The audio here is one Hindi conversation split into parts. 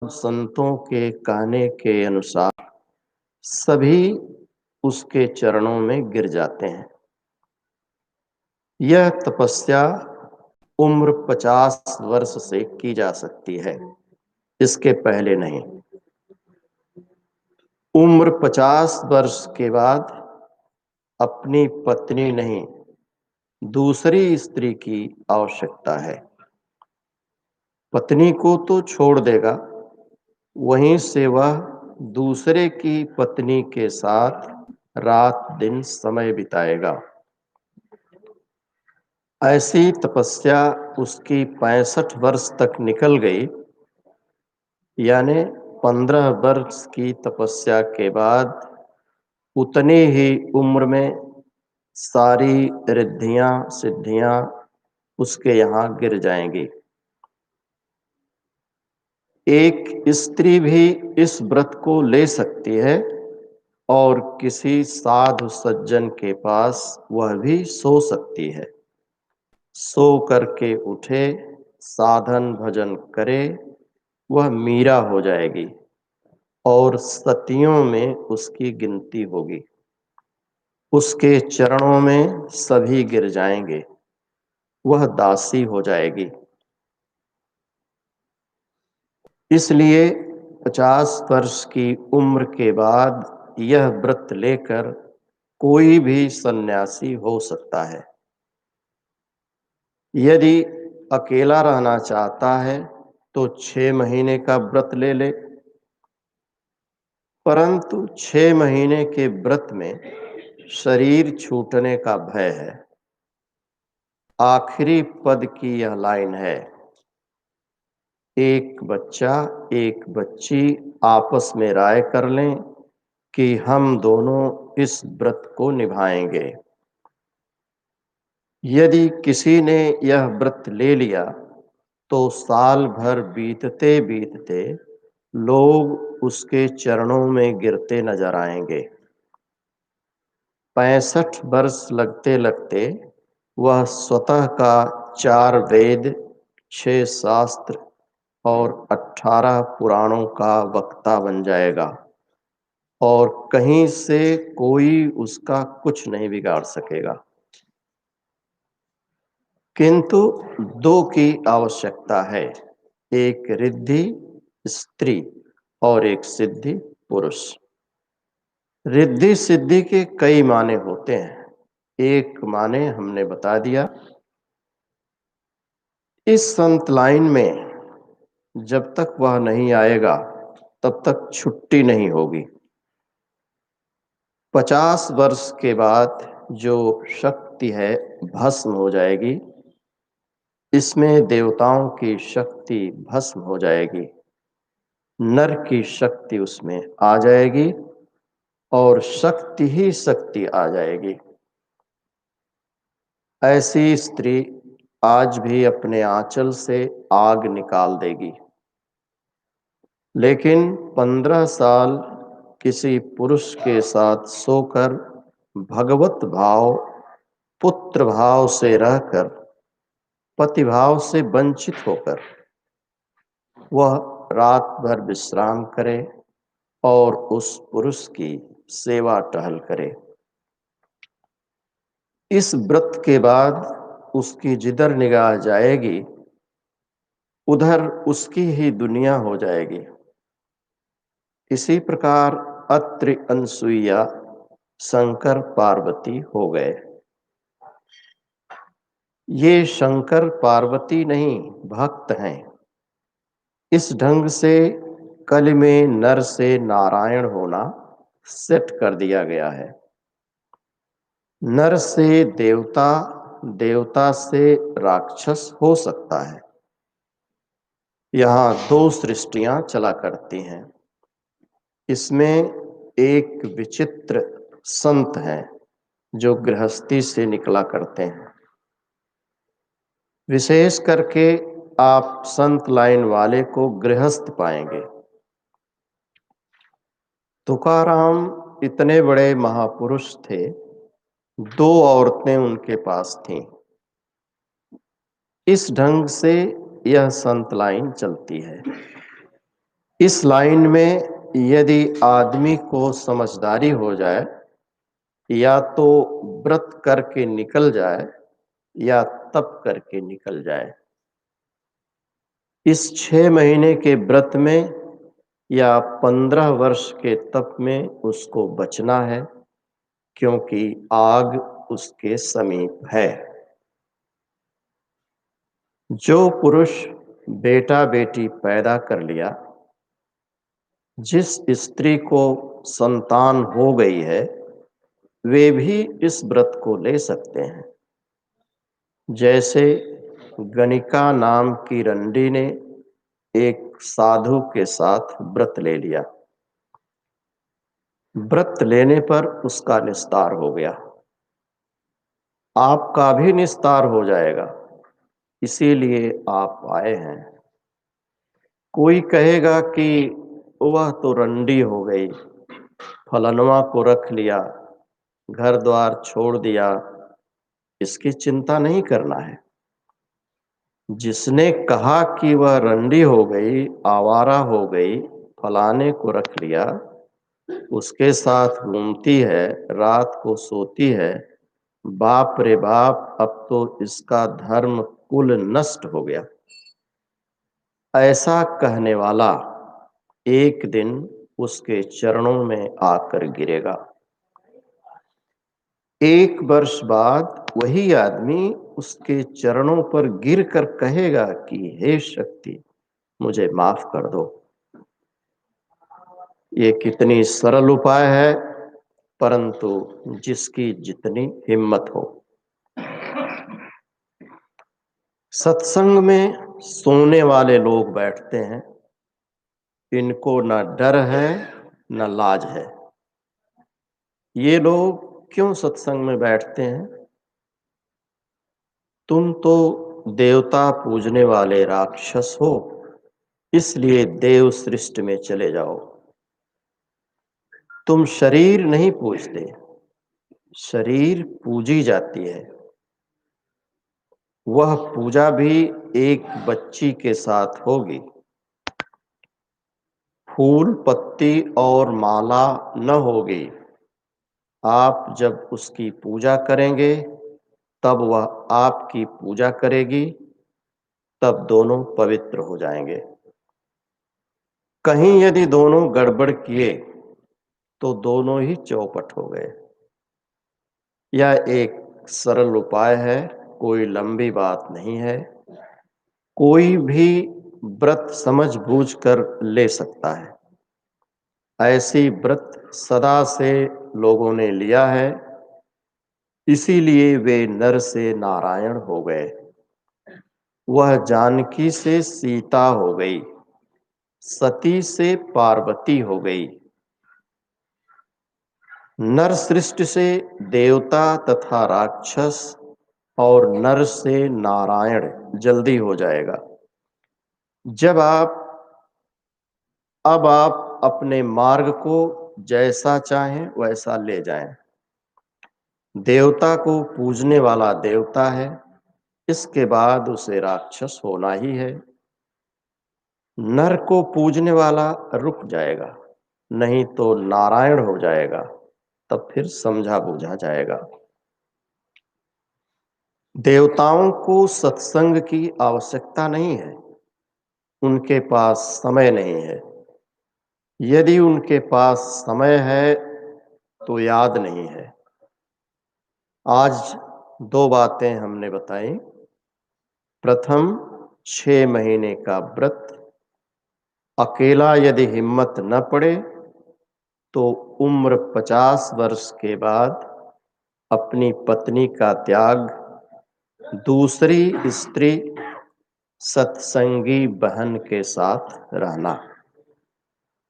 संतों के कहने के अनुसार सभी उसके चरणों में गिर जाते हैं। यह तपस्या उम्र 50 वर्ष से की जा सकती है, इसके पहले नहीं। उम्र 50 वर्ष के बाद अपनी पत्नी नहीं, दूसरी स्त्री की आवश्यकता है। पत्नी को तो छोड़ देगा, वहीं से वह दूसरे की पत्नी के साथ रात दिन समय बिताएगा। ऐसी तपस्या उसकी 65 वर्ष तक निकल गई, यानी 15 वर्ष की तपस्या के बाद उतनी ही उम्र में सारी रिद्धियां सिद्धियां उसके यहाँ गिर जाएंगी। एक स्त्री भी इस व्रत को ले सकती है और किसी साधु सज्जन के पास वह भी सो सकती है। सो करके उठे, साधन भजन करे, वह मीरा हो जाएगी और सतियों में उसकी गिनती होगी। उसके चरणों में सभी गिर जाएंगे, वह दासी हो जाएगी। इसलिए 50 वर्ष की उम्र के बाद यह व्रत लेकर कोई भी सन्यासी हो सकता है। यदि अकेला रहना चाहता है तो 6 महीने का व्रत ले ले, परंतु 6 महीने के व्रत में शरीर छूटने का भय है। आखिरी पद की यह लाइन है, एक बच्चा एक बच्ची आपस में राय कर लें कि हम दोनों इस व्रत को निभाएंगे। यदि किसी ने यह व्रत ले लिया तो साल भर बीतते बीतते लोग उसके चरणों में गिरते नजर आएंगे। 65 वर्ष लगते लगते वह स्वतः का 4 वेद, 6 शास्त्र और 18 पुराणों का वक्ता बन जाएगा और कहीं से कोई उसका कुछ नहीं बिगाड़ सकेगा। किंतु 2 की आवश्यकता है, एक रिद्धि स्त्री और एक सिद्धि पुरुष। रिद्धि सिद्धि के कई माने होते हैं, एक माने हमने बता दिया। इस संत लाइन में जब तक वह नहीं आएगा तब तक छुट्टी नहीं होगी। 50 वर्ष के बाद जो शक्ति है भस्म हो जाएगी, इसमें देवताओं की शक्ति भस्म हो जाएगी, नर की शक्ति उसमें आ जाएगी और शक्ति ही शक्ति आ जाएगी। ऐसी स्त्री आज भी अपने आंचल से आग निकाल देगी, लेकिन 15 साल किसी पुरुष के साथ सोकर भगवत भाव पुत्र भाव से रहकर पति भाव से वंचित होकर वह रात भर विश्राम करे और उस पुरुष की सेवा टहल करे। इस व्रत के बाद उसकी जिधर निगाह जाएगी उधर उसकी ही दुनिया हो जाएगी। इसी प्रकार अत्रि अनसुईया शंकर पार्वती हो गए। ये शंकर पार्वती नहीं, भक्त हैं। इस ढंग से कल में नर से नारायण होना सेट कर दिया गया है। नर से देवता, देवता से राक्षस हो सकता है। यहाँ 2 सृष्टियां चला करती हैं। इसमें एक विचित्र संत है जो गृहस्थी से निकला करते हैं। विशेष करके आप संत लाइन वाले को गृहस्थ पाएंगे। तुकाराम इतने बड़े महापुरुष थे, 2 औरतें उनके पास थीं। इस ढंग से यह संत लाइन चलती है। इस लाइन में यदि आदमी को समझदारी हो जाए, या तो व्रत करके निकल जाए या तप करके निकल जाए। इस 6 महीने के व्रत में या 15 वर्ष के तप में उसको बचना है, क्योंकि आग उसके समीप है। जो पुरुष बेटा बेटी पैदा कर लिया, जिस स्त्री को संतान हो गई है, वे भी इस व्रत को ले सकते हैं। जैसे गणिका नाम की रंडी ने एक साधु के साथ व्रत ले लिया। व्रत लेने पर उसका निस्तार हो गया। आपका भी निस्तार हो जाएगा, इसीलिए आप आए हैं। कोई कहेगा कि वह तो रंडी हो गई, फलनवा को रख लिया, घर द्वार छोड़ दिया। इसकी चिंता नहीं करना है। जिसने कहा कि वह रंडी हो गई, आवारा हो गई, फलाने को रख लिया, उसके साथ घूमती है, रात को सोती है, बाप रे बाप, अब तो इसका धर्म कुल नष्ट हो गया। ऐसा कहने वाला एक दिन उसके चरणों में आकर गिरेगा। 1 वर्ष बाद वही आदमी उसके चरणों पर गिरकर कहेगा कि हे शक्ति, मुझे माफ कर दो। ये कितनी सरल उपाय है, परंतु जिसकी जितनी हिम्मत हो। सत्संग में सोने वाले लोग बैठते हैं, इनको न डर है न लाज है। ये लोग क्यों सत्संग में बैठते हैं? तुम तो देवता पूजने वाले राक्षस हो, इसलिए देव सृष्टि में चले जाओ। तुम शरीर नहीं पूजते, शरीर पूजी जाती है। वह पूजा भी एक बच्ची के साथ होगी। फूल पत्ती और माला न होगी। आप जब उसकी पूजा करेंगे, तब वह आपकी पूजा करेगी, तब दोनों पवित्र हो जाएंगे। कहीं यदि दोनों गड़बड़ किए तो दोनों ही चौपट हो गए। यह एक सरल उपाय है, कोई लंबी बात नहीं है। कोई भी व्रत समझ बूझ कर ले सकता है। ऐसी व्रत सदा से लोगों ने लिया है, इसीलिए वे नर से नारायण हो गए। वह जानकी से सीता हो गई, सती से पार्वती हो गई। नर सृष्टि से देवता तथा राक्षस और नर से नारायण जल्दी हो जाएगा। अब आप अपने मार्ग को जैसा चाहें वैसा ले जाएं। देवता को पूजने वाला देवता है, इसके बाद उसे राक्षस होना ही है। नर को पूजने वाला रुक जाएगा, नहीं तो नारायण हो जाएगा, तब फिर समझा बूझा जाएगा। देवताओं को सत्संग की आवश्यकता नहीं है, उनके पास समय नहीं है। यदि उनके पास समय है तो याद नहीं है। आज 2 बातें हमने बताई। प्रथम, 6 महीने का व्रत। अकेला यदि हिम्मत न पड़े तो उम्र 50 वर्ष के बाद अपनी पत्नी का त्याग, दूसरी स्त्री सत्संगी बहन के साथ रहना।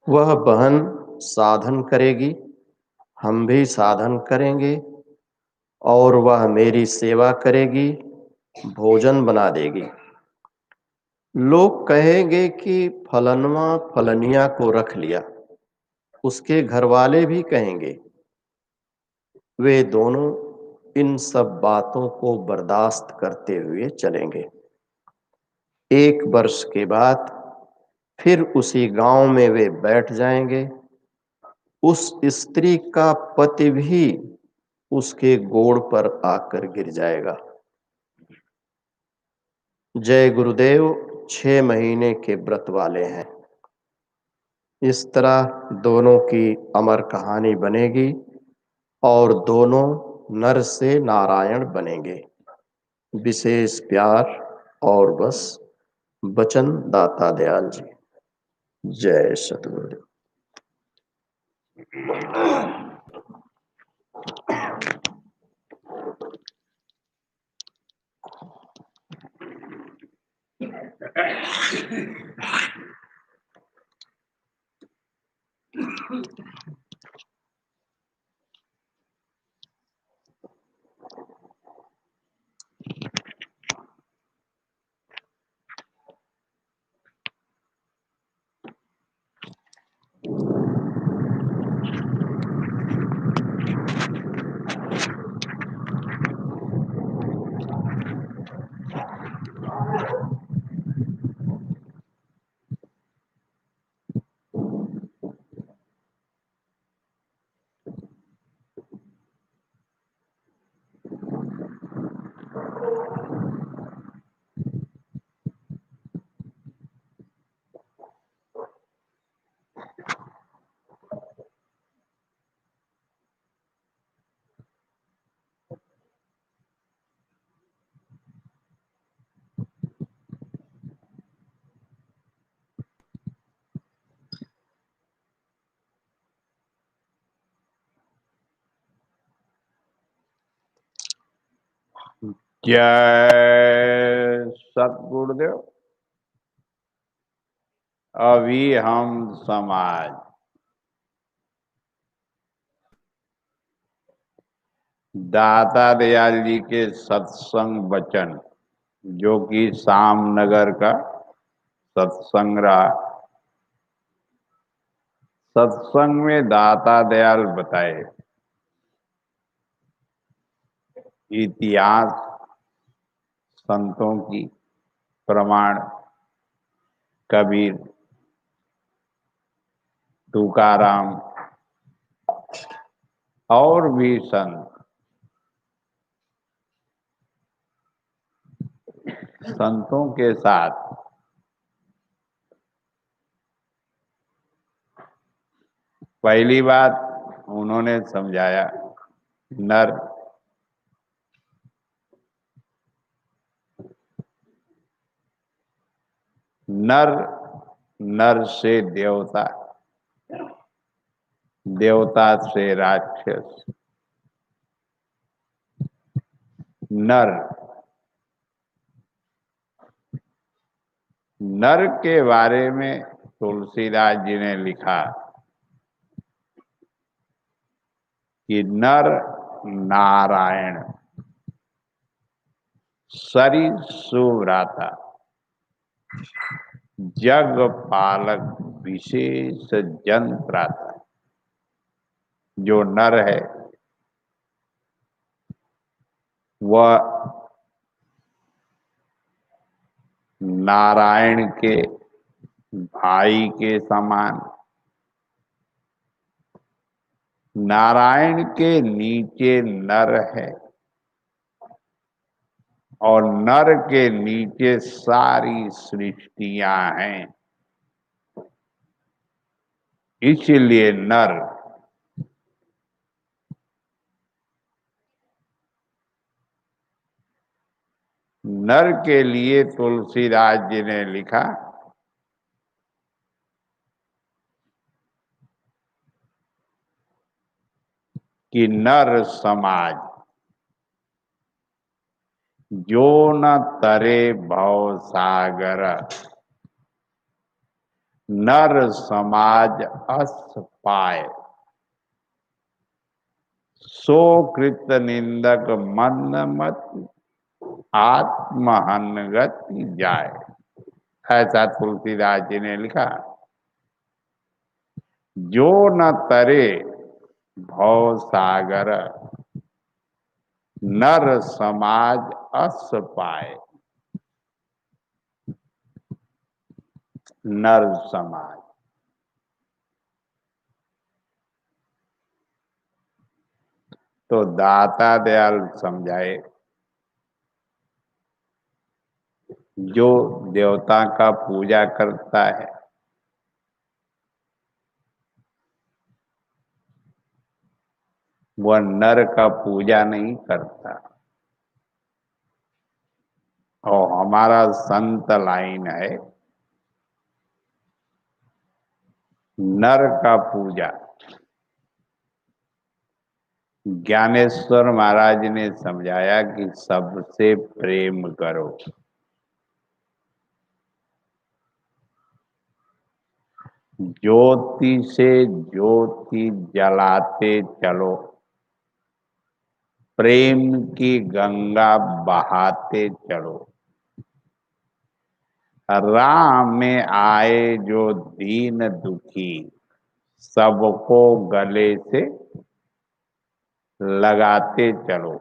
वह बहन साधन करेगी, हम भी साधन करेंगे, और वह मेरी सेवा करेगी, भोजन बना देगी। लोग कहेंगे कि फलनवा फलनिया को रख लिया, उसके घरवाले भी कहेंगे। वे दोनों इन सब बातों को बर्दाश्त करते हुए चलेंगे। 1 वर्ष के बाद फिर उसी गांव में वे बैठ जाएंगे। उस स्त्री का पति भी उसके गोड़ पर आकर गिर जाएगा। जय गुरुदेव 6 महीने के व्रत वाले हैं। इस तरह दोनों की अमर कहानी बनेगी और दोनों नर से नारायण बनेंगे। विशेष प्यार और बस वचन दाता दयाल जी। जय सतगुरुदेव। जय सतगुरुदेव। अभी हम समाज दाता दयाल जी के सत्संग वचन, जो कि सामनगर का सत्संग रहा, सत्संग में दाता दयाल बताए इतिहास, संतों की प्रमाण, कबीर, तुकाराम और भी संत, संतों के साथ पहली बात उन्होंने समझाया नर नर नर से देवता, देवता से राक्षस। नर नर के बारे में तुलसीदास जी ने लिखा कि नर नारायण सरि सुव्राता जग पालक विशेष जंत्राता। जो नर है वह नारायण के भाई के समान, नारायण के नीचे नर है और नर के नीचे सारी सृष्टियां हैं। इसलिए नर नर के लिए तुलसीदास जी ने लिखा कि नर समाज जो न तरे भव सागर, नर समाज अस पाए, सो कृत निंदक मंद मत आत्महन गति जाए। ऐसा तुलसीदास जी ने लिखा। जो न तरे भव सागर, नर समाज अस पाए। नर समाज। तो दाता दयाल समझाए, जो देवता का पूजा करता है वह नर का पूजा नहीं करता। और हमारा संत लाइन है, नर का पूजा। ज्ञानेश्वर महाराज ने समझाया कि सबसे प्रेम करो। ज्योति से ज्योति जलाते चलो, प्रेम की गंगा बहाते चलो। राह में आए जो दीन दुखी, सबको गले से लगाते चलो।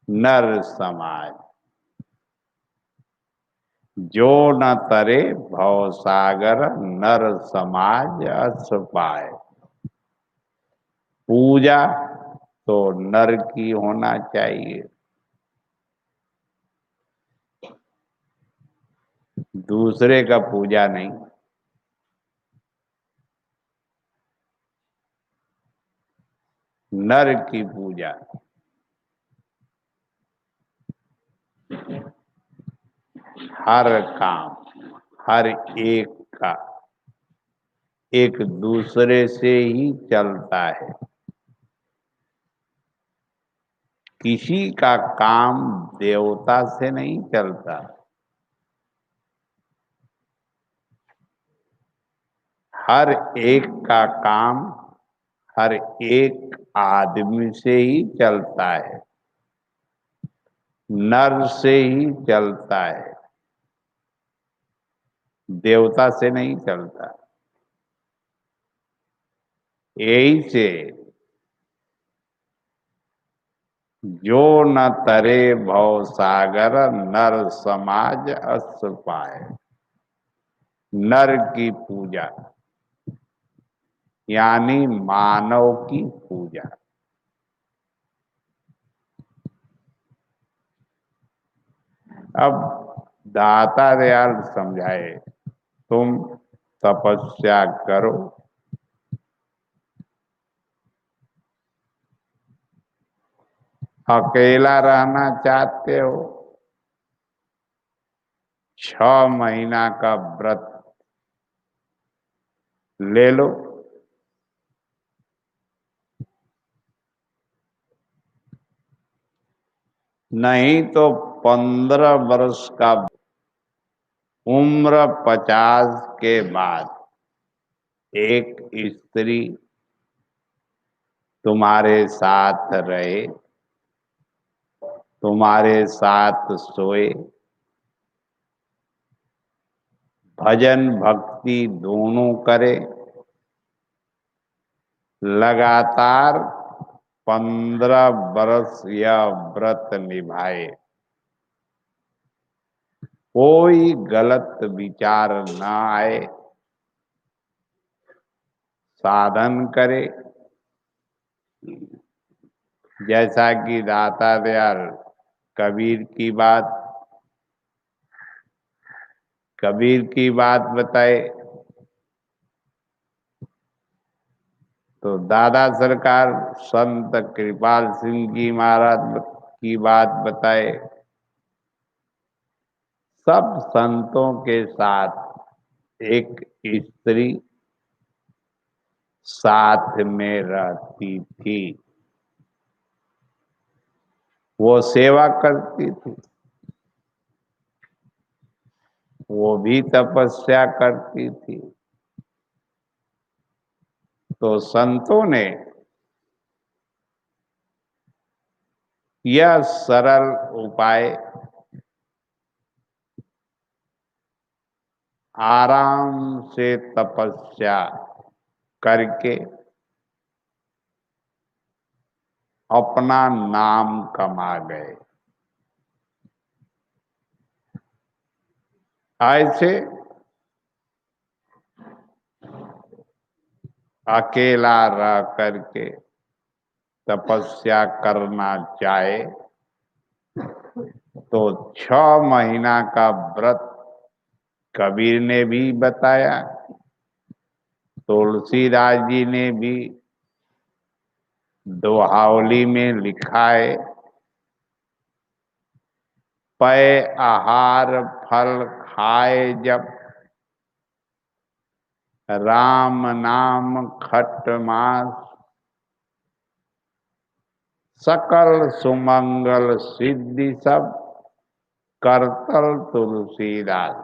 नर समाज जो न तरे भव सागर, नर समाज अस पाए। पूजा तो नर की होना चाहिए, दूसरे का पूजा नहीं। नर की पूजा। हर काम, हर एक का एक दूसरे से ही चलता है। किसी का काम देवता से नहीं चलता। हर एक का काम हर एक आदमी से ही चलता है, नर से ही चलता है, देवता से नहीं चलता। यही से जो न तरे भव सागर, नर समाज अस पाए। नर की पूजा यानी मानव की पूजा। अब दाता दयाल समझाए, तुम तपस्या करो, अकेला रहना चाहते हो, 6 महीना का व्रत ले लो। नहीं तो 15 वर्ष का, उम्र 50 के बाद एक स्त्री तुम्हारे साथ रहे, तुम्हारे साथ सोए, भजन भक्ति दोनों करे, लगातार 15 वर्ष यह व्रत निभाए, कोई गलत विचार न आए, साधन करे। जैसा कि दाता दयाल कबीर की बात बताए, तो दादा सरकार संत कृपाल सिंह जी महाराज की बात बताए। सब संतों के साथ एक स्त्री साथ में रहती थी, वो सेवा करती थी, वो भी तपस्या करती थी। तो संतों ने यह सरल उपाय आराम से तपस्या करके अपना नाम कमा गए। ऐसे अकेला रह करके तपस्या करना चाहे तो 6 महीना का व्रत कबीर ने भी बताया, तुलसीदास जी ने भी दोहावली में लिखा है। पै आहार फल खाए जब, राम नाम खट मास, सकल सुमंगल सिद्धि सब, करतल तुलसीदास।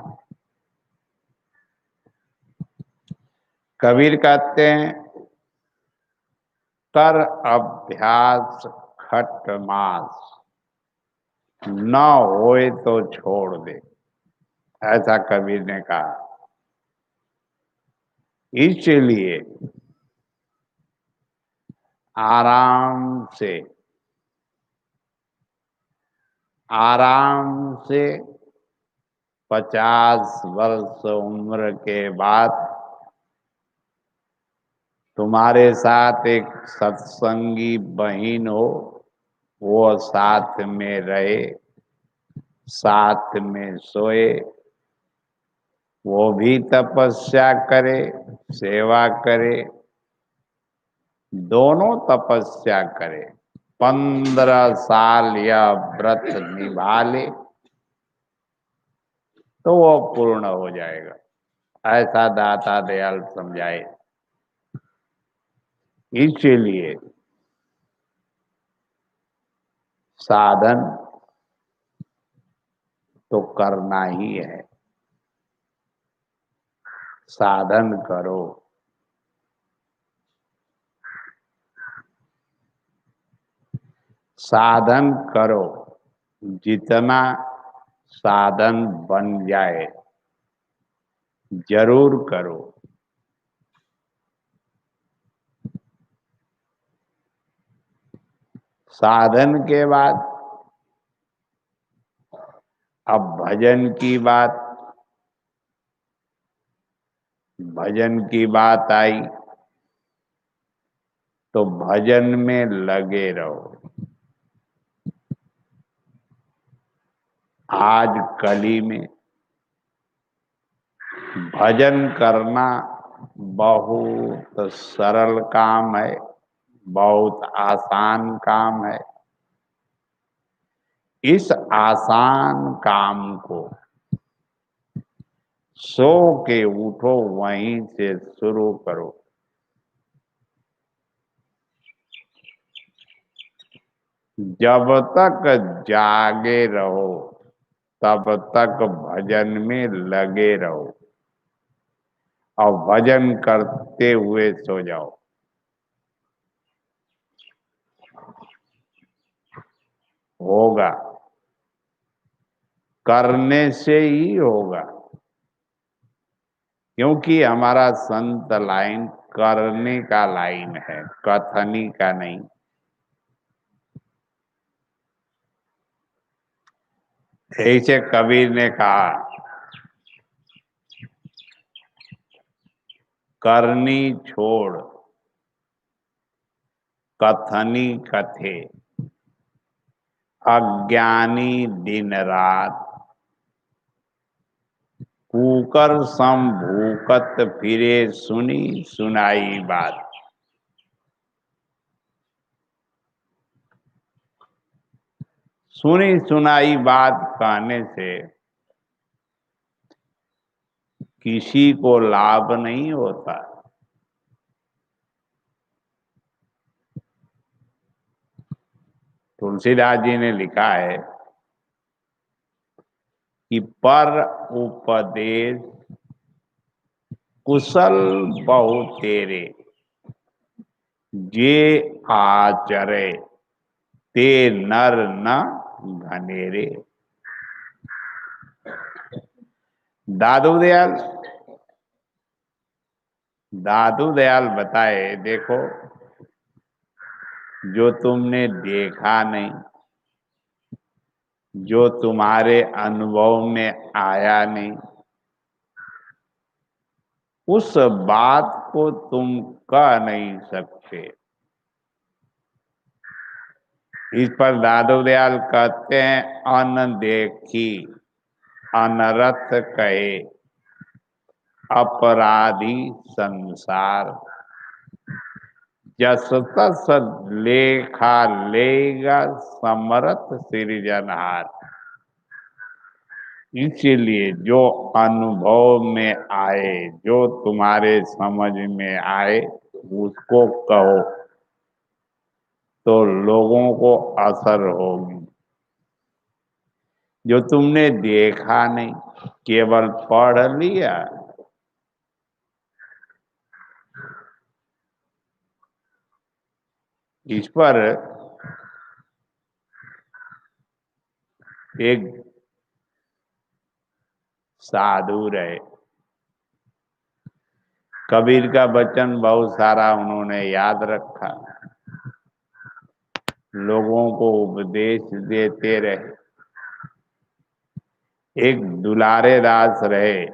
कबीर कहते हैं कर अभ्यास खट मास, न होए तो छोड़ दे, ऐसा कबीर ने कहा। इसलिए आराम से 50 वर्ष उम्र के बाद तुम्हारे साथ एक सत्संगी बहन हो, वो साथ में रहे, साथ में सोए, वो भी तपस्या करे, सेवा करे, दोनों तपस्या करे, 15 साल यह व्रत निभा ले तो वो पूर्ण हो जाएगा, ऐसा दाता दयाल समझाए। इसलिए साधन तो करना ही है, साधन करो। साधन करो, जितना साधन बन जाए जरूर करो। साधन के बाद अब भजन की बात आई तो भजन में लगे रहो। आज कली में भजन करना बहुत सरल काम है, बहुत आसान काम है। इस आसान काम को सो के उठो, वहीं से शुरू करो। जब तक जागे रहो तब तक भजन में लगे रहो और भजन करते हुए सो जाओ। होगा, करने से ही होगा, क्योंकि हमारा संत लाइन करने का लाइन है, कथनी का नहीं। ऐसे कबीर ने कहा, करनी छोड़ कथनी कथे, अज्ञानी दिन रात, कुकर सम भूकत फिरे, सुनी सुनाई बात। सुनी सुनाई बात कहने से किसी को लाभ नहीं होता। तुलसीदास जी ने लिखा है कि पर उपदेश कुशल बहु तेरे, जे आचरे ते नर न घनेरे। दादू दयाल बताए, देखो जो तुमने देखा नहीं, जो तुम्हारे अनुभव में आया नहीं, उस बात को तुम कह नहीं सकते। इस पर दादू दयाल कहते हैं, अन देखी अनरथ कहे अपराधी संसार, जस तस लेखा लेगा समरथ सृजनहार। इसीलिए जो अनुभव में आए, जो तुम्हारे समझ में आए, उसको कहो तो लोगों को असर होगी। जो तुमने देखा नहीं, केवल पढ़ लिया, इस पर एक साधु रहे, कबीर का वचन बहुत सारा उन्होंने याद रखा, लोगों को उपदेश देते रहे। एक दुलारे दास रहे,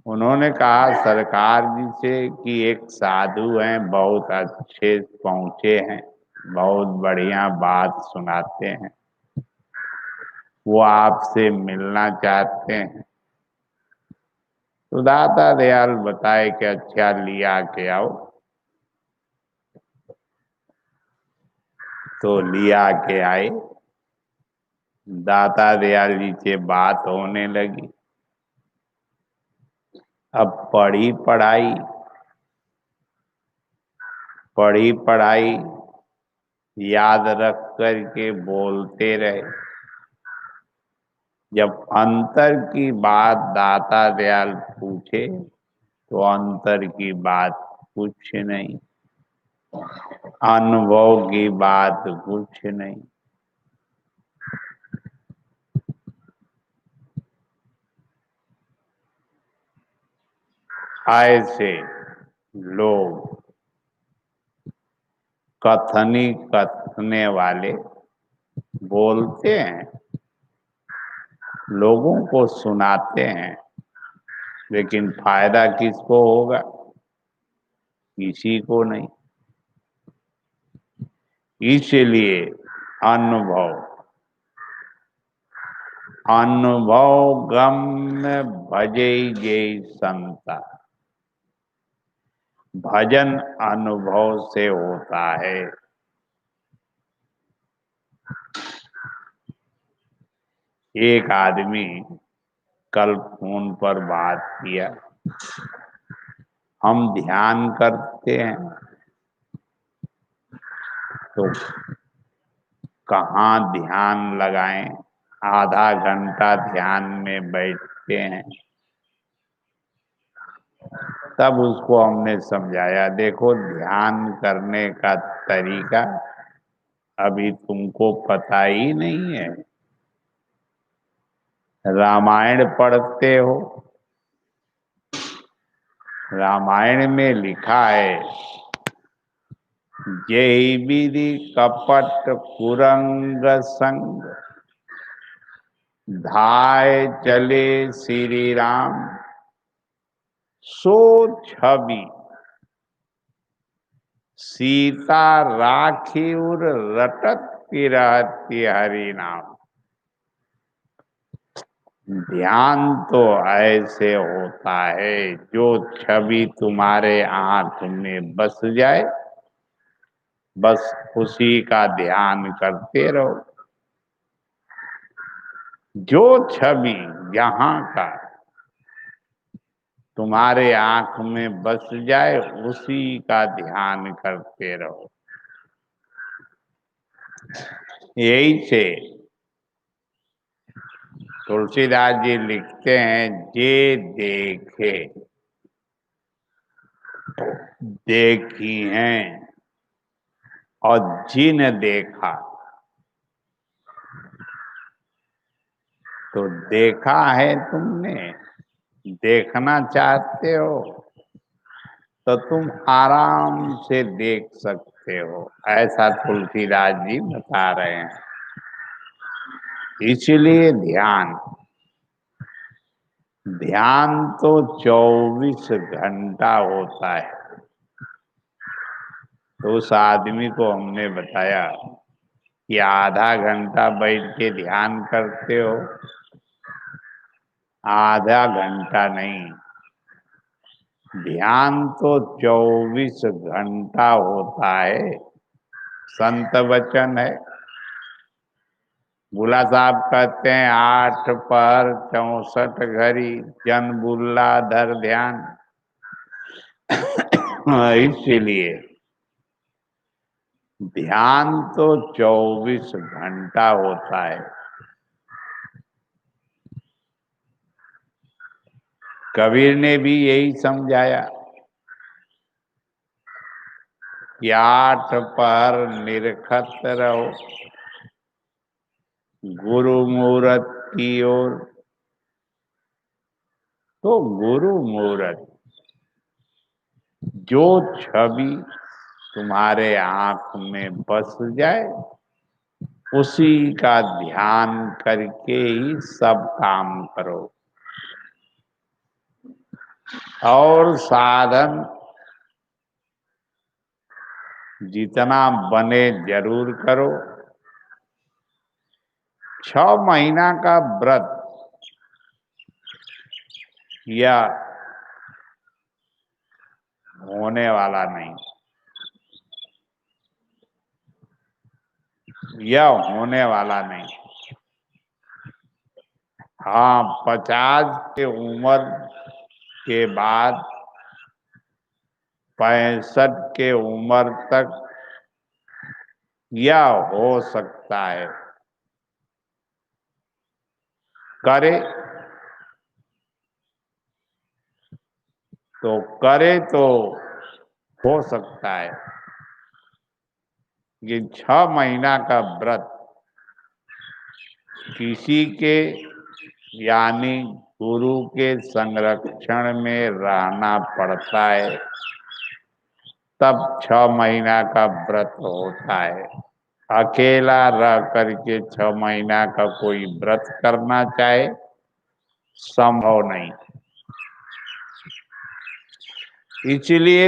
उन्होंने कहा सरकार जी से कि एक साधु हैं, बहुत अच्छे पहुंचे हैं, बहुत बढ़िया बात सुनाते हैं, वो आपसे मिलना चाहते हैं। तो दाता दयाल बताए कि अच्छा, लिया के आओ। तो लिया के आए, दाता दयाल जी से बात होने लगी। अब पढ़ी पढ़ाई याद रख करके बोलते रहे। जब अंतर की बात दाता दयाल पूछे तो अंतर की बात कुछ नहीं, अनुभव की बात कुछ नहीं। ऐसे लोग कथनी कथने वाले बोलते हैं, लोगों को सुनाते हैं, लेकिन फायदा किसको होगा? किसी को नहीं। इसलिए अनुभव गम्य भजे जय संता, भजन अनुभव से होता है। एक आदमी कल फोन पर बात किया, हम ध्यान करते हैं तो कहाँ ध्यान लगाएं, आधा घंटा ध्यान में बैठते हैं। तब उसको हमने समझाया, देखो ध्यान करने का तरीका अभी तुमको पता ही नहीं है। रामायण पढ़ते हो, रामायण में लिखा है, जय विधि कपट कुरंग संग, धाय चले श्री राम, सो छवि सीता राखी उर रटत की रहती हरि नाम। ध्यान तो ऐसे होता है, जो छवि तुम्हारे आंख में बस जाए, बस उसी का ध्यान करते रहो। जो छवि यहाँ का तुम्हारे आंख में बस जाए, उसी का ध्यान करते रहो। यही से तुलसीदास जी लिखते हैं, जे देखे देखी हैं और जिन देखा, तो देखा है तुमने, देखना चाहते हो तो तुम आराम से देख सकते हो, ऐसा तुलसीदास जी बता रहे हैं। इसलिए ध्यान ध्यान तो 24 घंटा होता है। तो उस आदमी को हमने बताया कि आधा घंटा बैठ के ध्यान करते हो, आधा घंटा नहीं, ध्यान तो 24 घंटा होता है। संत वचन है। बुला साहब कहते हैं 8 पहर 64 घड़ी जन बुल्ला धर ध्यान। इसीलिए ध्यान तो 24 घंटा होता है। कबीर ने भी यही समझाया कि 8 पहर निरखत रहो गुरु मूरत की ओर। तो गुरु मूरत जो छवि तुम्हारे आंख में बस जाए उसी का ध्यान करके ही सब काम करो। और साधन जितना बने जरूर करो। 6 महीना का व्रत या होने वाला नहीं, यह होने वाला नहीं। हाँ, 50 के उम्र के बाद 65 के उम्र तक यह हो सकता है। करे तो हो सकता है। ये 6 महीना का व्रत किसी के यानी गुरु के संरक्षण में रहना पड़ता है, तब 6 महीना का व्रत होता है। अकेला रह करके 6 महीना का कोई व्रत करना चाहे, संभव नहीं। इसलिए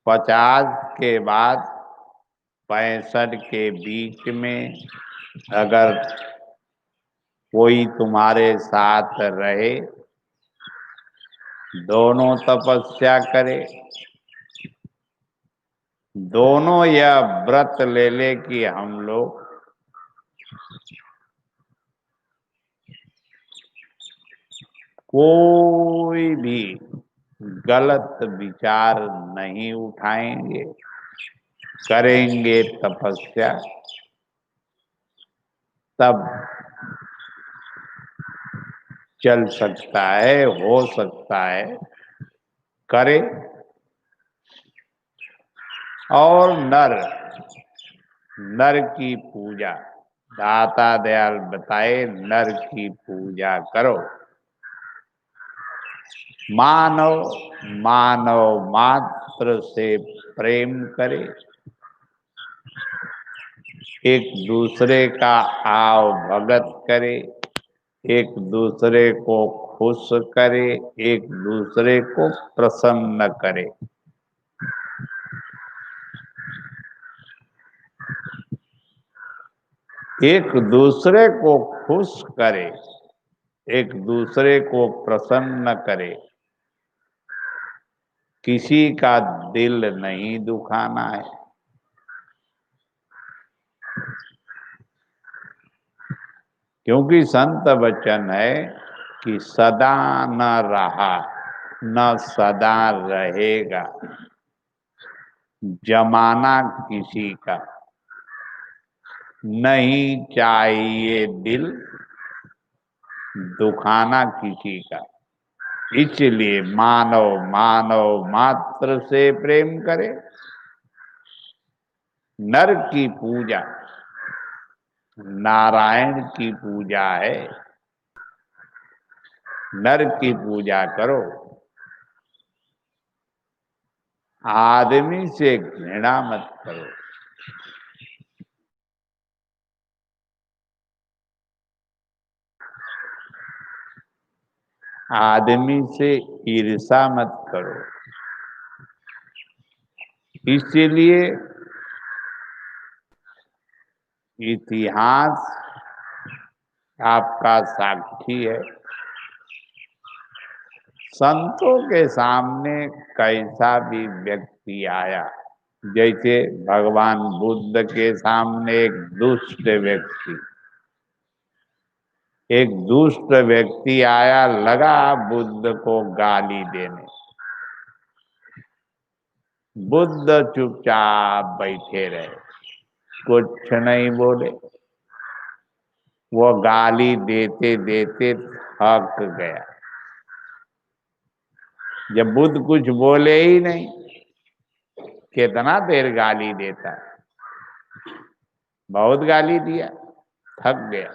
50 के बाद 65 के बीच में अगर कोई तुम्हारे साथ रहे, दोनों तपस्या करे, दोनों यह व्रत ले ले कि हम लोग कोई भी गलत विचार नहीं उठाएंगे, करेंगे तपस्या, तब चल सकता है, हो सकता है, करे। और नर की पूजा, दाता दयाल बताए, नर की पूजा करो। मानव मात्र से प्रेम करे, एक दूसरे का आव भगत करे, एक दूसरे को खुश करे, एक दूसरे को प्रसन्न करे। एक दूसरे को खुश करे, एक दूसरे को प्रसन्न करे, किसी का दिल नहीं दुखाना है। क्योंकि संत वचन है कि सदा न रहा न सदा रहेगा, जमाना किसी का नहीं चाहिए, दिल दुखाना किसी का। इसलिए मानव मात्र से प्रेम करे। नर की पूजा नारायण की पूजा है, नर की पूजा करो। आदमी से घृणा मत करो। आदमी से ईर्षा मत करो। इसीलिए इतिहास आपका साक्षी है। संतों के सामने कैसा भी व्यक्ति आया, जैसे भगवान बुद्ध के सामने एक दुष्ट व्यक्ति आया, लगा बुद्ध को गाली देने। बुद्ध चुपचाप बैठे रहे, कुछ नहीं बोले। वो गाली देते देते थक गया। जब बुद्ध कुछ बोले ही नहीं, कितना देर गाली देता है। बहुत गाली दिया, थक गया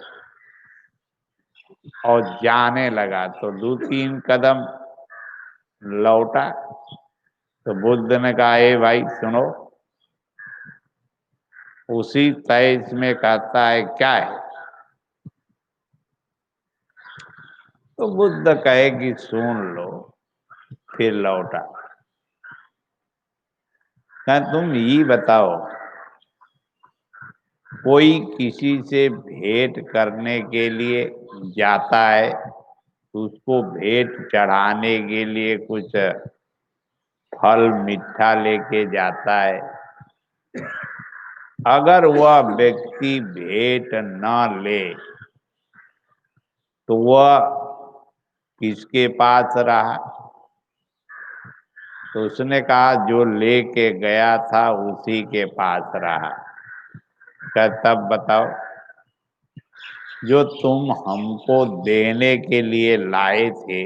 और जाने लगा। तो 2-3 कदम लौटा तो बुद्ध ने कहा, ए भाई सुनो। उसी तेज में कहता है, क्या है? तो बुद्ध कहे कि सुन लो, फिर लौटा। क्या तुम ये बताओ, कोई किसी से भेंट करने के लिए जाता है, उसको भेंट चढ़ाने के लिए कुछ फल मीठा लेके जाता है। अगर वह व्यक्ति भेंट न ले तो वह किसके पास रहा? तो उसने कहा, जो लेके गया था उसी के पास रहा। क्या तब बताओ, जो तुम हमको देने के लिए लाए थे,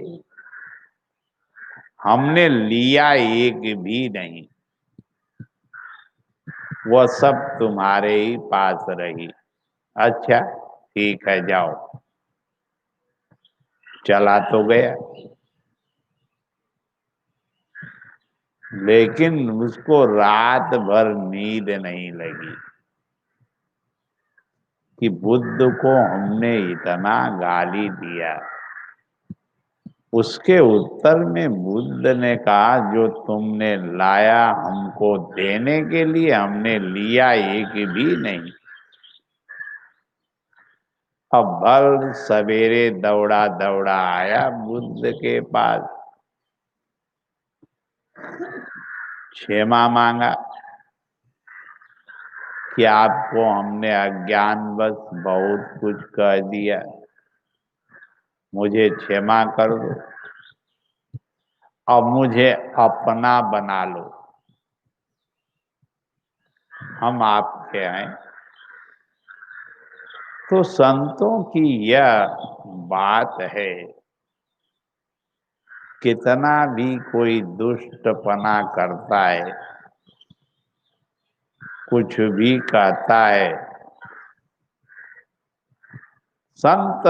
हमने लिया एक भी नहीं, वह सब तुम्हारे ही पास रही। अच्छा ठीक है, जाओ। चला तो गया, लेकिन उसको रात भर नींद नहीं लगी कि बुद्ध को हमने इतना गाली दिया। उसके उत्तर में बुद्ध ने कहा, जो तुमने लाया हमको देने के लिए, हमने लिया एक भी नहीं। अब भर सवेरे दौड़ा दौड़ा आया बुद्ध के पास, क्षमा मांगा कि आपको हमने अज्ञानवश बहुत कुछ कह दिया, मुझे क्षमा कर दो, अब मुझे अपना बना लो, हम आपके हैं। तो संतों की यह बात है, कितना भी कोई दुष्टपना करता है, कुछ भी कहता है, संत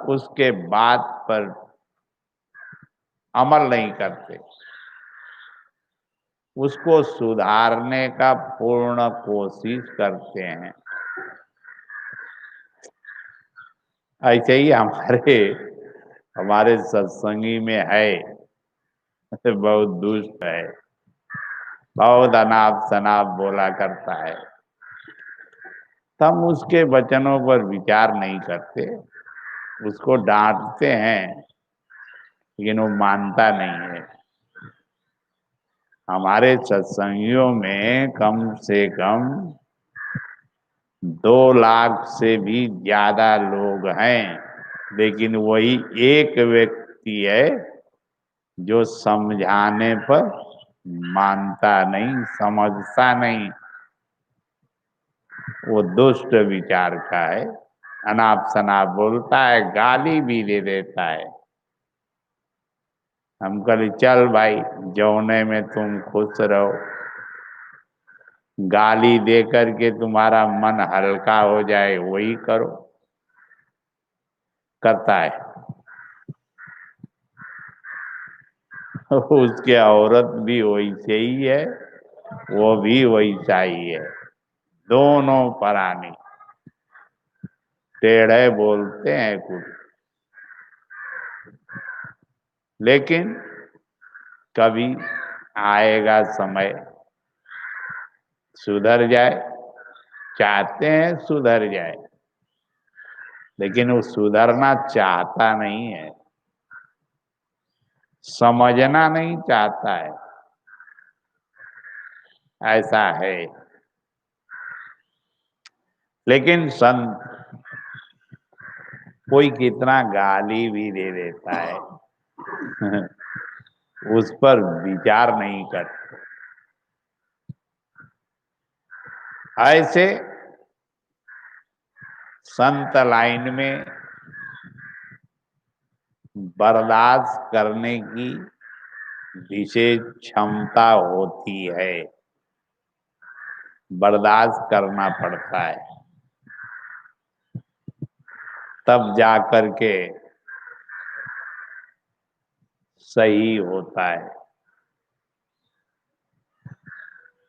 उसके बात पर अमल नहीं करते, उसको सुधारने का पूर्ण कोशिश करते हैं। ऐसे ही हमारे सत्संगी में है, बहुत दुष्ट है, बहुत अनाप शनाप बोला करता है। हम उसके वचनों पर विचार नहीं करते, उसको डांटते हैं, लेकिन वो मानता नहीं है। हमारे सत्संगियों में कम से कम 2 लाख से भी ज्यादा लोग हैं, लेकिन वही एक व्यक्ति है जो समझाने पर मानता नहीं, समझता नहीं। वो दुष्ट विचार का है, अनाप शनाप बोलता है, गाली भी दे देता है। हम कहले, चल भाई, जौने में तुम खुश रहो, गाली दे करके तुम्हारा मन हल्का हो जाए वही करो। करता है। उसके औरत भी वैसे ही है, वो भी वैसा ही है, दोनों प्राणी टेढ़े बोलते हैं कुछ। लेकिन कभी आएगा समय सुधर जाए, चाहते हैं सुधर जाए, लेकिन वो सुधरना चाहता नहीं है, समझना नहीं चाहता है। ऐसा है। लेकिन संत कोई कितना गाली भी दे देता है उस पर विचार नहीं करते। ऐसे संत लाइन में बर्दाश्त करने की विशेष क्षमता होती है, बर्दाश्त करना पड़ता है, तब जा कर के सही होता है।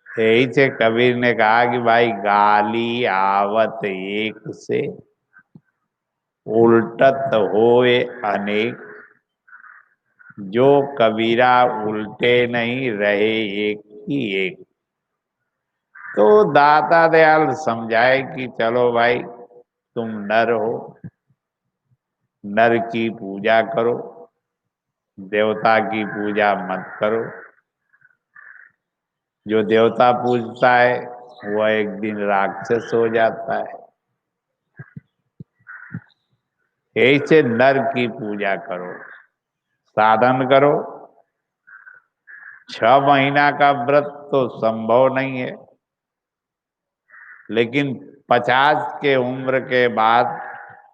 यही से कबीर ने कहा कि भाई गाली आवत एक से, उल्टत होए अनेक, जो कबीरा उल्टे नहीं रहे एक ही एक। तो दाता दयाल समझाए कि चलो भाई तुम नर हो, नर की पूजा करो, देवता की पूजा मत करो। जो देवता पूजता है वह एक दिन राक्षस हो जाता है। ऐसे नर की पूजा करो, साधन करो। 6 महीना का व्रत तो संभव नहीं है, लेकिन 50 के उम्र के बाद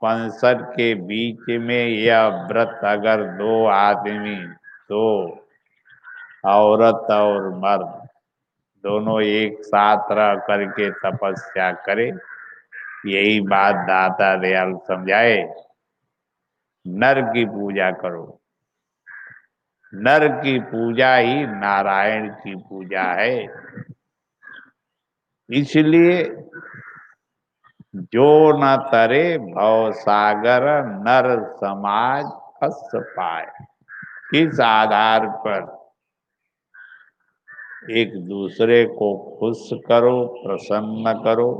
65 के बीच में यह व्रत अगर 2 आदमी, 2 औरत और मर्द दोनों एक साथ रह करके तपस्या करे, यही बात दाता दयाल समझाए, नर की पूजा करो। नर की पूजा ही नारायण की पूजा है। इसलिए जो न तरे भव सागर, नर समाज फस पाए। इस आधार पर एक दूसरे को खुश करो, प्रसन्न करो।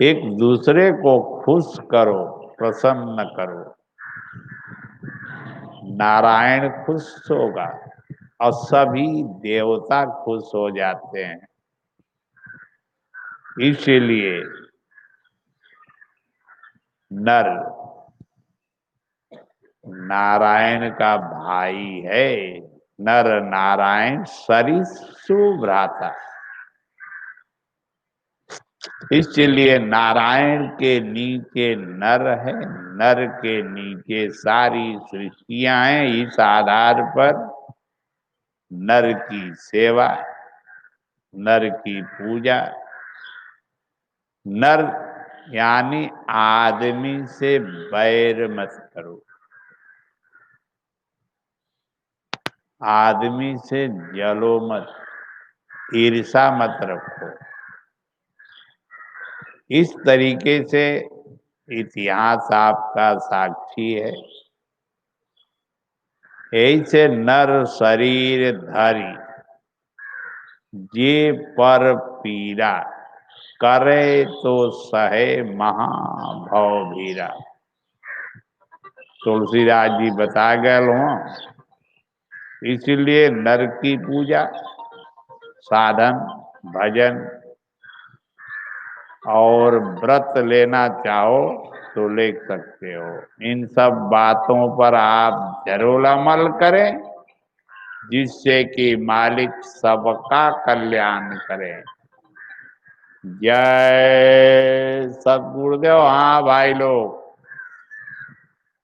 एक दूसरे को खुश करो, प्रसन्न करो। नारायण खुश होगा और सभी देवता खुश हो जाते हैं। इसलिए नर नारायण का भाई है। नर नारायण सरिसु भ्राता। इसलिए नारायण के नीचे नर है, नर के नीचे सारी सृष्टियां हैं। इस आधार पर नर की सेवा, नर की पूजा, नर यानी आदमी से बैर मत करो, आदमी से जलो मत, ईर्षा मत रखो। इस तरीके से इतिहास आपका साक्षी है। ऐसे नर शरीर धारी जे पर पीरा, करे तो सहे महाभव भीरा। तुलसीदास जी बता गए हो। इसीलिए नर की पूजा, साधन, भजन और व्रत लेना चाहो तो ले सकते हो। इन सब बातों पर आप जरूर अमल करें, जिससे कि मालिक सबका कल्याण करें। जय सद्गुरुदेव। हाँ भाई लोग,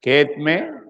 खेत में